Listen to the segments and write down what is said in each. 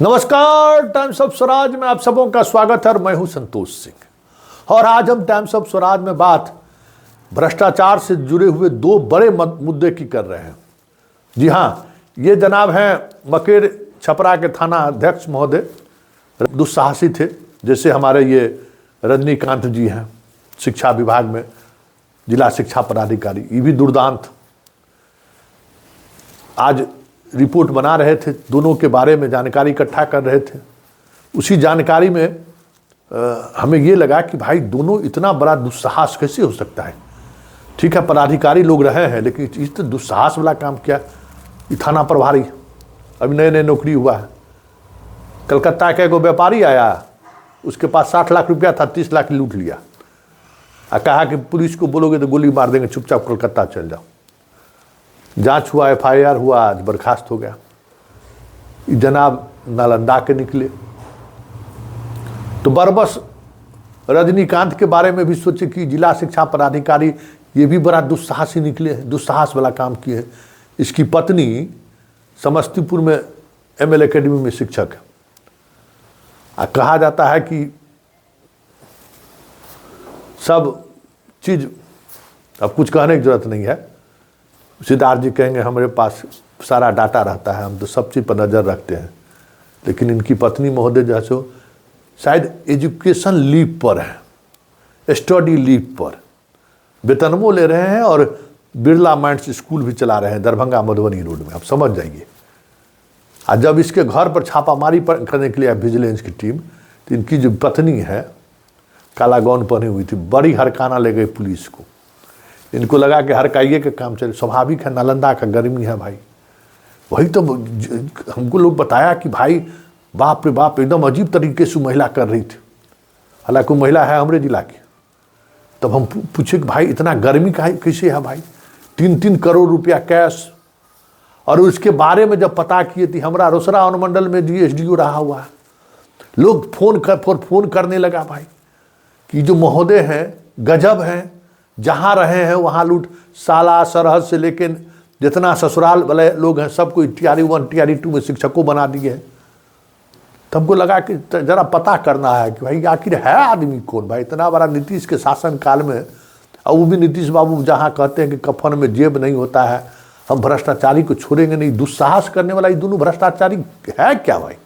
नमस्कार, times of Swaraj में आप सबों का स्वागत है। मैं हूं संतोष सिंह और आज हम टाइम्स ऑफ स्वराज में बात भ्रष्टाचार से जुड़े हुए दो बड़े मुद्दे की कर रहे हैं। जी हां, ये जनाब हैं मकेर छपरा के थाना अध्यक्ष महोदय, दुस्साहसी थे। जैसे हमारे ये रजनीकांत जी हैं शिक्षा विभाग में जिला शिक्षा पदाधिकारी, ये भी दुर्दांत। आज रिपोर्ट बना रहे थे, दोनों के बारे में जानकारी इकट्ठा कर रहे थे। उसी जानकारी में हमें ये लगा कि भाई दोनों इतना बड़ा दुस्साहस कैसे हो सकता है। ठीक है, पदाधिकारी लोग रहे हैं, लेकिन इस तो दुस्साहस वाला काम किया। ये थाना प्रभारी अभी नए नए नौकरी हुआ है। कलकत्ता का एगो व्यापारी आया, उसके पास 60 लाख रुपया था, 30 लाख लूट लिया और कहा कि पुलिस को बोलोगे तो गोली मार देंगे, चुपचाप कलकत्ता चल जाओ। जांच हुआ, FIR हुआ, आज बर्खास्त हो गया। जनाब नालंदा के निकले। तो बरबस रजनीकांत के बारे में भी सोचे कि जिला शिक्षा पदाधिकारी ये भी बड़ा दुस्साहसी निकले हैं, दुस्साहस वाला काम किए हैं। इसकी पत्नी समस्तीपुर में ML एकेडमी में शिक्षक है। कहा जाता है कि सब चीज, अब कुछ कहने की जरूरत नहीं है। सिद्धार्थ जी कहेंगे हमारे पास सारा डाटा रहता है, हम तो सब चीज़ पर नज़र रखते हैं। लेकिन इनकी पत्नी महोदय जो है सो शायद एजुकेशन लीव पर है, स्टडी लीव पर, वेतनमो ले रहे हैं और बिरला माइंड्स स्कूल भी चला रहे हैं दरभंगा मधुबनी रोड में। आप समझ जाइए। और जब इसके घर पर छापामारी करने के लिए विजिलेंस की टीम, तो इनकी जो पत्नी है काला गाउन पहनी हुई थी, बड़ी हरकाना ले गई पुलिस को। इनको लगा कि हरकाइए का काम चले। स्वाभाविक है, नालंदा का गर्मी है भाई। वही तो हमको लोग बताया कि भाई बाप रे बाप, एकदम अजीब तरीके से महिला कर रही थी। हालांकि महिला है हमारे जिला की। तब हम पूछे कि भाई इतना गर्मी का कैसे है भाई, 3-3 करोड़ रुपया कैश। और उसके बारे में जब पता किए थी, हमारा रोसड़ा अनुमंडल में DSDO रहा हुआ है। लोग फोन करने लगा भाई कि जो महोदय हैं गजब हैं, जहाँ रहे हैं वहाँ लूट। साला सरहद से लेकिन जितना ससुराल वाले लोग हैं सबको TRE 1 TRE 2 में शिक्षकों बना दिए हैं। तब को लगा कि जरा पता करना है कि भाई आखिर है आदमी कौन भाई, इतना बड़ा नीतीश के शासन काल में। और वो भी नीतीश बाबू जहाँ कहते हैं कि कफन में जेब नहीं होता है, हम भ्रष्टाचारी को छोड़ेंगे नहीं। दुस्साहस करने वाला ये दोनों भ्रष्टाचारी है क्या भाई।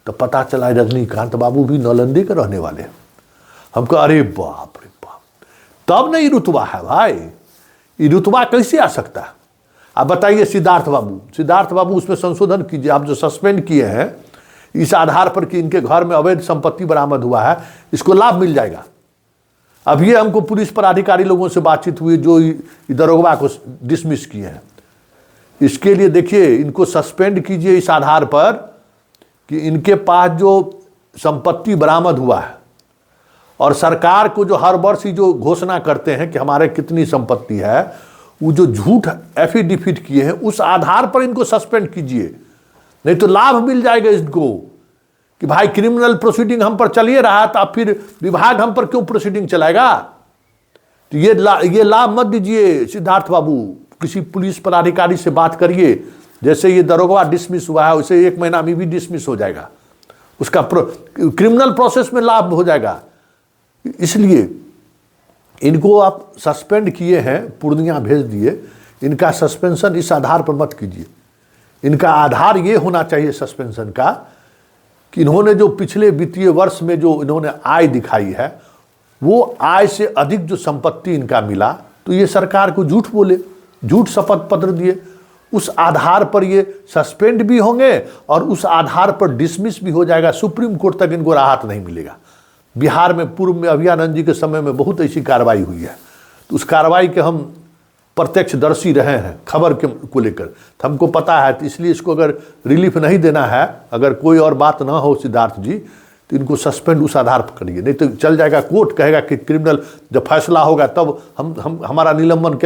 तो पता चला रजनीकांत बाबू भी नालंदे के रहने वाले हैं। हमको अरे बाप रे, तब नहीं रुतबा है भाई। ये रुतबा कैसे आ सकता है। आप बताइए सिद्धार्थ बाबू उसमें संशोधन कीजिए। आप जो सस्पेंड किए हैं इस आधार पर कि इनके घर में अवैध संपत्ति बरामद हुआ है, इसको लाभ मिल जाएगा। अब ये हमको पुलिस पदाधिकारी लोगों से बातचीत हुई जो दरोगा को डिसमिस किए हैं। इसके लिए देखिए, इनको सस्पेंड कीजिए इस आधार पर कि इनके पास जो संपत्ति बरामद हुआ है और सरकार को जो हर वर्ष ही जो घोषणा करते हैं कि हमारे कितनी संपत्ति है, वो जो झूठ एफिडेविट किए हैं उस आधार पर इनको सस्पेंड कीजिए। नहीं तो लाभ मिल जाएगा इसको कि भाई क्रिमिनल प्रोसीडिंग हम पर चलिए रहा था, फिर विभाग हम पर क्यों प्रोसीडिंग चलाएगा। तो ये लाभ मत दीजिए सिद्धार्थ बाबू। किसी पुलिस पदाधिकारी से बात करिए। जैसे ये दरोगा डिसमिस हुआ है उसे 1 महीना में भी डिसमिस हो जाएगा, उसका क्रिमिनल प्रोसेस में लाभ हो जाएगा। इसलिए इनको आप सस्पेंड किए हैं, पूर्णिया भेज दिए। इनका सस्पेंशन इस आधार पर मत कीजिए। इनका आधार ये होना चाहिए सस्पेंशन का कि इन्होंने जो पिछले वित्तीय वर्ष में जो इन्होंने आय दिखाई है, वो आय से अधिक जो संपत्ति इनका मिला, तो ये सरकार को झूठ बोले, झूठ शपथ पत्र दिए। उस आधार पर ये सस्पेंड भी होंगे और उस आधार पर डिसमिस भी हो जाएगा। सुप्रीम कोर्ट तक इनको राहत नहीं मिलेगा। बिहार में पूर्व में अभियानंद जी के समय में बहुत ऐसी कार्रवाई हुई है। तो उस कार्रवाई के हम प्रत्यक्षदर्शी रहे हैं खबर को लेकर, तो हमको पता है। तो इसलिए इसको अगर रिलीफ नहीं देना है, अगर कोई और बात ना हो सिद्धार्थ जी, तो इनको सस्पेंड उस आधार पर करिए। नहीं तो चल जाएगा, कोर्ट कहेगा कि क्रिमिनल जब फैसला होगा तब हमारा निलंबन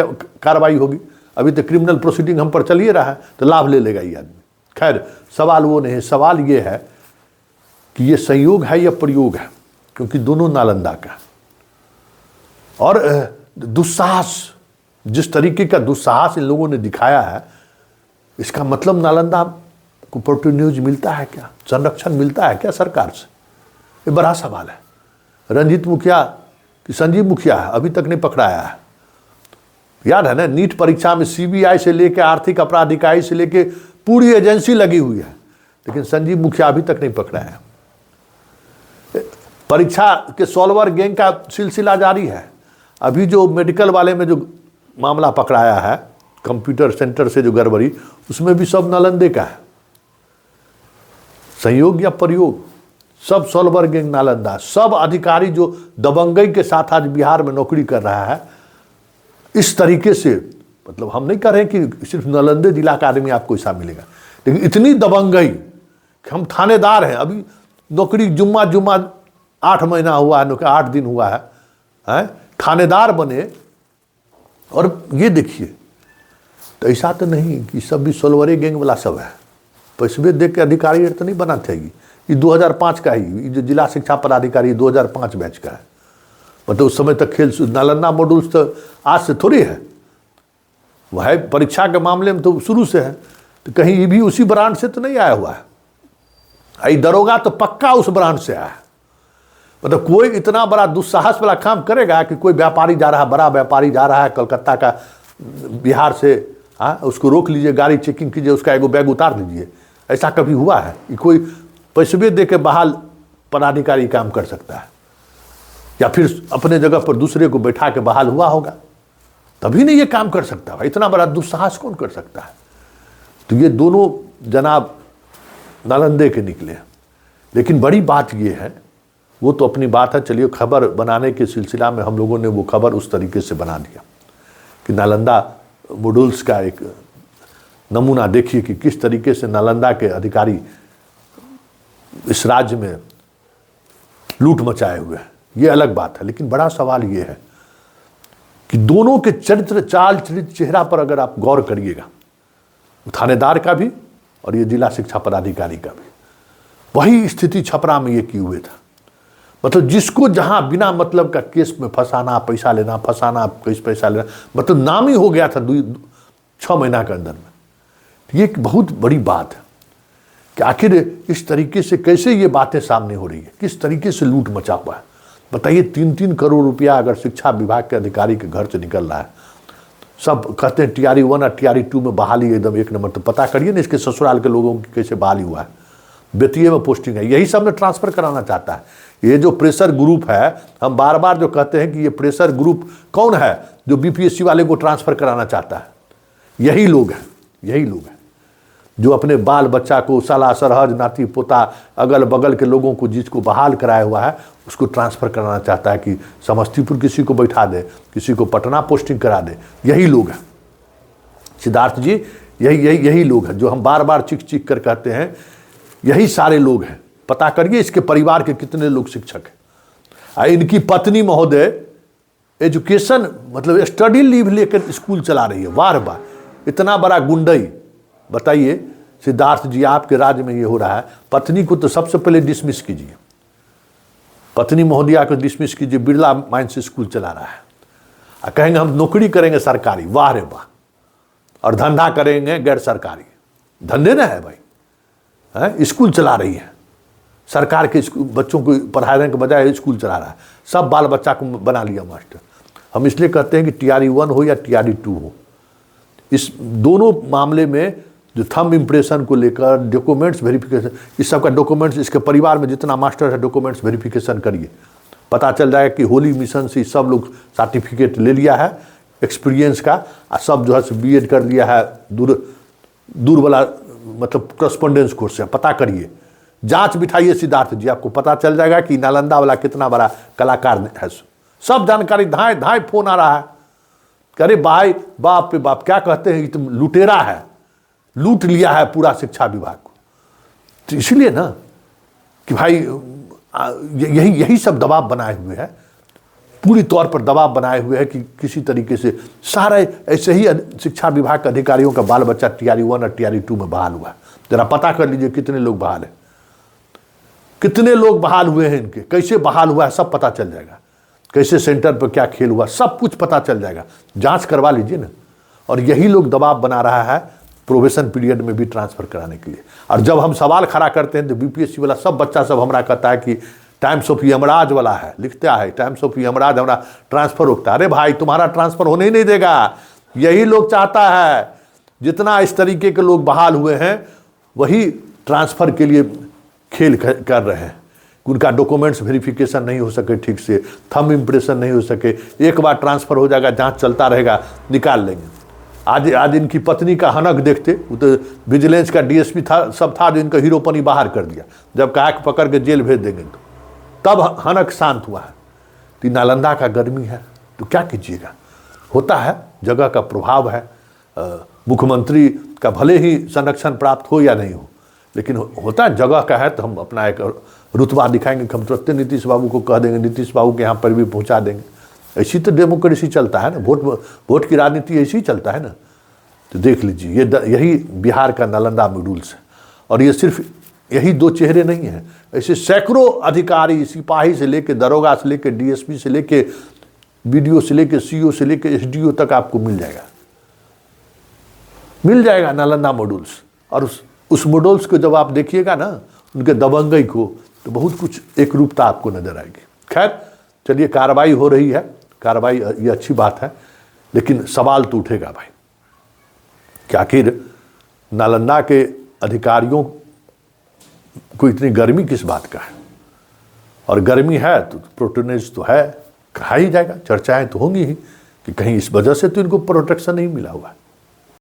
कार्रवाई होगी। अभी तो क्रिमिनल प्रोसीडिंग हम पर चलिए रहा है, तो लाभ ले लेगा ये आदमी। खैर, सवाल वो नहीं है। सवाल ये है कि ये संयोग है या प्रयोग है, क्योंकि दोनों नालंदा का। और दुस्साहस, जिस तरीके का दुस्साहस इन लोगों ने दिखाया है, इसका मतलब नालंदा कोऑपरेटिव न्यूज मिलता है क्या, संरक्षण मिलता है क्या सरकार से? ये बड़ा सवाल है। रंजीत मुखिया कि संजीव मुखिया है, अभी तक नहीं पकड़ाया है। याद है ना, नीट परीक्षा में सीबीआई से लेकर आर्थिक अपराध इकाई से लेकर पूरी एजेंसी लगी हुई है, लेकिन संजीव मुखिया अभी तक नहीं पकड़ाया। परीक्षा के सॉल्वर गैंग का सिलसिला जारी है। अभी जो मेडिकल वाले में जो मामला पकड़ाया है, कंप्यूटर सेंटर से जो गड़बड़ी, उसमें भी सब नालंदे का है। संयोग या प्रयोग, सब सॉल्वर गैंग नालंदा। सब अधिकारी जो दबंगई के साथ आज बिहार में नौकरी कर रहा है, इस तरीके से, मतलब हम नहीं कह रहे हैं कि सिर्फ नालंदे जिला का आदमी आपको ऐसा मिलेगा, लेकिन इतनी दबंगई कि हम थानेदार हैं, अभी नौकरी जुम्मा 8 महीना हुआ है, 8 दिन हुआ है, थानेदार बने। और ये देखिए, तो ऐसा तो नहीं कि सब भी सोलवरे गैंग वाला सब है। पैसे देख के अधिकारी तो नहीं बना थे। ये 2005 का ही, जो जिला शिक्षा पदाधिकारी 2005 बैच का है। मतलब उस समय तक खेल नालंदा मॉड्यूल्स तो आज से थोड़ी है, वह परीक्षा के मामले में तो शुरू से है। तो कहीं ये भी उसी ब्रांड से तो नहीं आया हुआ है। दरोगा तो पक्का उस ब्रांड से आया है। मतलब कोई इतना बड़ा दुस्साहस वाला काम करेगा कि कोई व्यापारी जा रहा है, बड़ा व्यापारी जा रहा है कलकत्ता का, बिहार से, हाँ, उसको रोक लीजिए, गाड़ी चेकिंग कीजिए, उसका एगो बैग उतार लीजिए। ऐसा कभी हुआ है? कि कोई पैसे दे के बहाल पदाधिकारी काम कर सकता है? या फिर अपने जगह पर दूसरे को बैठा के बहाल हुआ होगा, तभी नहीं ये काम कर सकता है। इतना बड़ा दुस्साहस कौन कर सकता है? तो ये दोनों जनाब नालंदे के निकले। लेकिन बड़ी बात ये है, वो तो अपनी बात है, चलिए खबर बनाने के सिलसिला में हम लोगों ने वो खबर उस तरीके से बना दिया कि नालंदा मॉड्यूल्स का एक नमूना देखिए कि किस तरीके से नालंदा के अधिकारी इस राज्य में लूट मचाए हुए हैं। ये अलग बात है, लेकिन बड़ा सवाल ये है कि दोनों के चरित्र, चाल चरित्र, चेहरा पर अगर आप गौर करिएगा, थानेदार का भी और ये जिला शिक्षा पदाधिकारी का भी, वही स्थिति छपरा में ये किए हुए था। मतलब जिसको जहां बिना मतलब का केस में फंसाना, पैसा लेना, फंसाना, पैसा लेना, मतलब नाम ही हो गया था 6 महीना के अंदर में। ये एक बहुत बड़ी बात है कि आखिर इस तरीके से कैसे ये बातें सामने हो रही है, किस तरीके से लूट मचा हुआ है। बताइए, 3-3 करोड़ रुपया अगर शिक्षा विभाग के अधिकारी के घर से निकल रहा है। सब कहते हैं TRE 1 और TRE 2 में बहाली एकदम 1 नंबर। तो पता करिए ना इसके ससुराल के लोगों की कैसे बहाली हुआ है। बेतिये में पोस्टिंग है, यही सब में ट्रांसफर कराना चाहता है। ये जो प्रेशर ग्रुप है, हम बार बार जो कहते हैं कि ये प्रेशर ग्रुप कौन है जो BPSC वाले को ट्रांसफर कराना चाहता है? यही लोग हैं, यही लोग हैं जो अपने बाल बच्चा को, साला सरहज, नाती पोता, अगल बगल के लोगों को जिसको बहाल कराया हुआ है उसको ट्रांसफ़र कराना चाहता है कि समस्तीपुर किसी को बैठा दे, किसी को पटना पोस्टिंग करा दे। यही लोग हैं सिद्धार्थ जी, यही लोग हैं जो हम बार बार चिक कर कहते हैं। यही सारे लोग हैं। पता करिए इसके परिवार के कितने लोग शिक्षक हैं। इनकी पत्नी महोदय एजुकेशन, मतलब स्टडी लीव लेकर स्कूल चला रही है। वाह वाह, इतना बड़ा गुंडई। बताइए सिद्धार्थ जी, आपके राज्य में ये हो रहा है। पत्नी को तो सबसे पहले डिसमिस कीजिए, पत्नी महोदया को डिसमिस कीजिए। बिरला माइंस से स्कूल चला रहा है, कहेंगे हम नौकरी करेंगे सरकारी। वाह रे वाह। और धंधा करेंगे गैर सरकारी। धंधे ना है भाई, है? स्कूल चला रही है, सरकार के स्कूल बच्चों को पढ़ाने के बजाय स्कूल चला रहा है। सब बाल बच्चा को बना लिया मास्टर। हम इसलिए कहते हैं कि TRE 1 हो या TRE 2 हो, इस दोनों मामले में जो थंब इम्प्रेशन को लेकर डॉक्यूमेंट्स वेरिफिकेशन, इस सब का डॉक्यूमेंट्स, इसके परिवार में जितना मास्टर है डॉक्यूमेंट्स वेरिफिकेशन करिए। पता चल जाएगा कि होली मिशन से सब लोग सर्टिफिकेट ले लिया है एक्सपीरियंस का, और सब जो है BEd कर लिया है दूर वाला, मतलब करस्पॉन्डेंस कोर्स से। पता करिए, जांच बिठाइए सिद्धार्थ जी, आपको पता चल जाएगा कि नालंदा वाला कितना बड़ा कलाकार है। सब जानकारी धाए धाए फोन आ रहा है। अरे भाई, बाप रे बाप, क्या कहते हैं, तुम लुटेरा है, लूट लिया है पूरा शिक्षा विभाग को। तो इसलिए ना कि भाई यही सब दबाव बनाए हुए हैं, पूरी तौर पर दबाव बनाए हुए हैं कि किसी तरीके से सारे ऐसे ही शिक्षा विभाग के अधिकारियों का बाल बच्चा TRE 1 और TRE 2 में बहाल हुआ है। जरा पता कर लीजिए कितने लोग बहाल हैं, कितने लोग बहाल हुए हैं, इनके कैसे बहाल हुआ है सब पता चल जाएगा। कैसे सेंटर पर क्या खेल हुआ सब कुछ पता चल जाएगा। जांच करवा लीजिए ना। और यही लोग दबाव बना रहा है प्रोबेशन पीरियड में भी ट्रांसफ़र कराने के लिए। और जब हम सवाल खड़ा करते हैं तो बीपीएससी वाला सब बच्चा सब हमारा कहता है कि टाइम्स ऑफ यमराज वाला है, लिखता है टाइम्स ऑफ यमराज हमारा ट्रांसफ़र रोकता है। अरे भाई तुम्हारा ट्रांसफ़र होने ही नहीं देगा, यही लोग चाहता है। जितना इस तरीके के लोग बहाल हुए हैं वही ट्रांसफ़र के लिए खेल कर रहे हैं। उनका डॉक्यूमेंट्स वेरिफिकेशन नहीं हो सके, ठीक से थंब इम्प्रेशन नहीं हो सके, एक बार ट्रांसफ़र हो जाएगा, जांच चलता रहेगा, निकाल लेंगे। आज इनकी पत्नी का हनक देखते, वो तो विजिलेंस का डीएसपी था, सब था, जो इनका हीरोपनी बाहर कर दिया। जब कहा कि पकड़ के जेल भेज देंगे तो तब हनक शांत हुआ है। तो नालंदा का गर्मी है तो क्या कीजिएगा, होता है, जगह का प्रभाव है। मुख्यमंत्री का भले ही संरक्षण प्राप्त हो या नहीं हो, लेकिन होता है, जगह का है, तो हम अपना एक रुतबा दिखाएंगे कि हम तुरंत नीतीश बाबू को कह देंगे, नीतीश बाबू के यहाँ पर भी पहुँचा देंगे। ऐसी तो डेमोक्रेसी चलता है ना, वोट की राजनीति ऐसी ही चलता है ना। तो देख लीजिए, यही बिहार का नालंदा मॉड्यूल्स है। और ये सिर्फ यही दो चेहरे नहीं हैं, ऐसे सैकड़ों अधिकारी, सिपाही से लेके दरोगा से लेके डीएसपी से लेके बीडीओ से लेके सीओ से लेके एसडीओ तक आपको मिल जाएगा नालंदा मॉड्यूल्स। और उस मॉड्यूल्स को जब आप देखिएगा ना, उनके दबंगई को, तो बहुत कुछ एक रूपता आपको नजर आएगी। खैर चलिए, कार्रवाई हो रही है, कार्रवाई ये अच्छी बात है, लेकिन सवाल तो उठेगा भाई कि आखिर नालंदा के अधिकारियों को इतनी गर्मी किस बात का है। और गर्मी है तो प्रोटोनेज तो है, कहा ही जाएगा, चर्चाएं तो होंगी ही कि कहीं इस वजह से तो इनको प्रोटेक्शन नहीं मिला हुआ है।